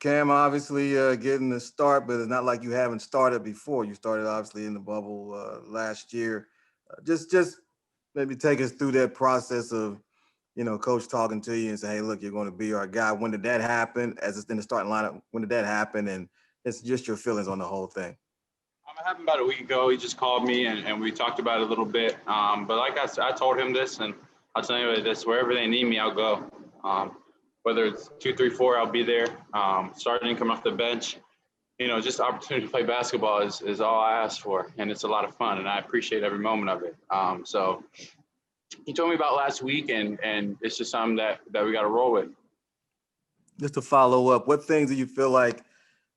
Cam, obviously getting the start, but it's not like you haven't started before. You started obviously in the bubble last year. Just maybe take us through that process of, coach talking to you and say, hey, look, you're going to be our guy. When did that happen? As it's in the starting lineup, when did that happen? And it's just your feelings on the whole thing. It happened about a week ago. He just called me and we talked about it a little bit. But like I said, I told him this, and I'll tell you this: wherever they need me, I'll go. Whether it's 2, 3, 4, I'll be there. Starting, come off the bench, just the opportunity to play basketball is all I asked for, and it's a lot of fun, and I appreciate every moment of it. So he told me about last week, and it's just something that we got to roll with. Just to follow up, what things do you feel like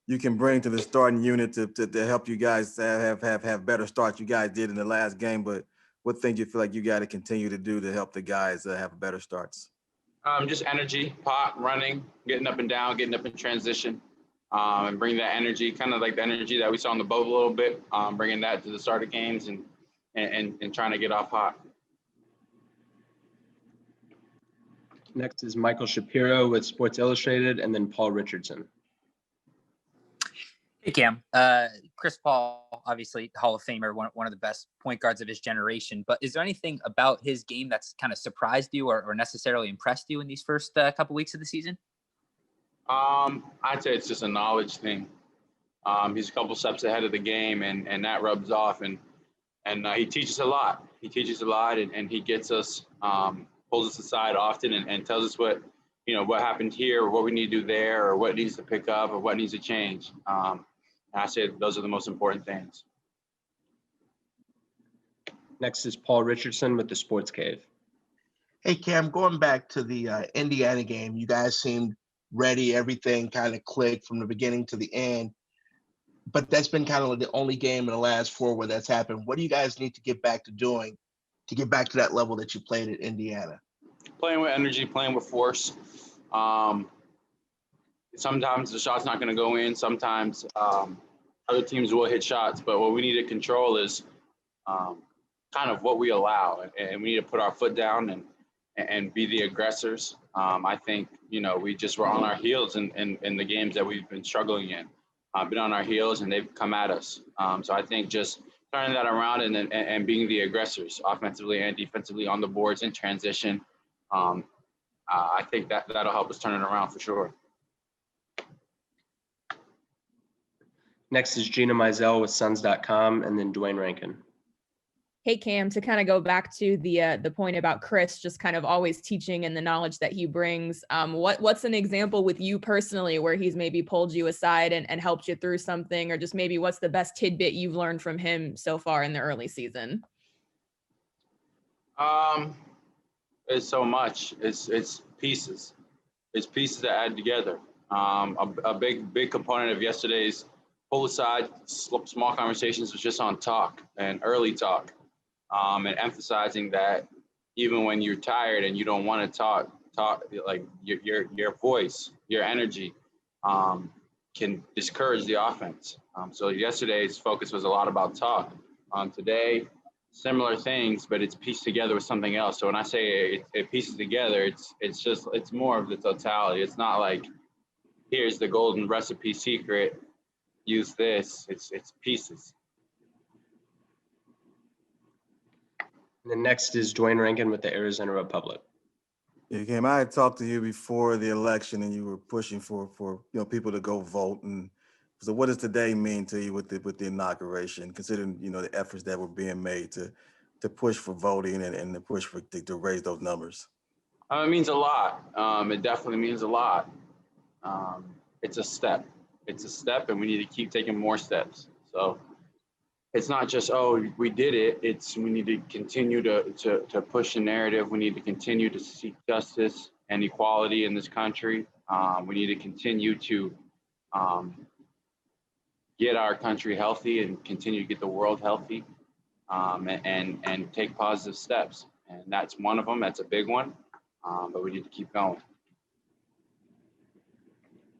you can bring to the starting unit to help you guys have better starts? You guys did in the last game, but what things you feel like you got to continue to do to help the guys have better starts? Just energy, pop, running, getting up and down, getting up in transition, and bring that energy, kind of like the energy that we saw on the boat a little bit, bringing that to the start of games and trying to get off hot. Next is Michael Shapiro with Sports Illustrated, and then Paul Richardson. Hey, Cam. Chris Paul, obviously Hall of Famer, one of the best point guards of his generation. But is there anything about his game that's kind of surprised you or necessarily impressed you in these first couple weeks of the season? I'd say it's just a knowledge thing. He's a couple steps ahead of the game, and that rubs off. And he teaches a lot. He teaches a lot, and he gets us, pulls us aside often and tells us what happened here, or what we need to do there, or what needs to pick up, or what needs to change. And I say those are the most important things. Next is Paul Richardson with the Sports Cave. Hey, Cam, going back to the Indiana game, you guys seemed ready. Everything kind of clicked from the beginning to the end. But that's been kind of the only game in the last 4 where that's happened. What do you guys need to get back to doing to get back to that level that you played at Indiana? Playing with energy, playing with force. Sometimes the shot's not going to go in. Sometimes other teams will hit shots. But what we need to control is kind of what we allow. And we need to put our foot down and be the aggressors. I think, we just were on our heels in the games that we've been struggling in. Been on our heels, and they've come at us. So I think just turning that around and being the aggressors offensively and defensively on the boards in transition, I think that'll help us turn it around for sure. Next is Gina Mizell with Suns.com, and then Dwayne Rankin. Hey, Cam, to kind of go back to the point about Chris just kind of always teaching and the knowledge that he brings, what's an example with you personally where he's maybe pulled you aside and helped you through something, or just maybe what's the best tidbit you've learned from him so far in the early season? It's so much. It's pieces. It's pieces that add together. A big component of yesterday's pull aside small conversations was just on talk and early talk. And emphasizing that even when you're tired and you don't want to talk like your voice, your energy can discourage the offense. So yesterday's focus was a lot about talk. Today, similar things, but it's pieced together with something else. So when I say it pieces together, it's more of the totality. It's not like here's the golden recipe secret, use this. It's pieces. And then next is Dwayne Rankin with the Arizona Republic. Yeah, Cam, I had talked to you before the election, and you were pushing for people to go vote. And so, what does today mean to you with the inauguration, considering the efforts that were being made to push for voting and to push to raise those numbers? It means a lot. It definitely means a lot. It's a step. It's a step, and we need to keep taking more steps. So it's not just, we did it. We need to continue to push the narrative. We need to continue to seek justice and equality in this country. We need to continue to get our country healthy and continue to get the world healthy, and take positive steps. And that's one of them. That's a big one. But we need to keep going.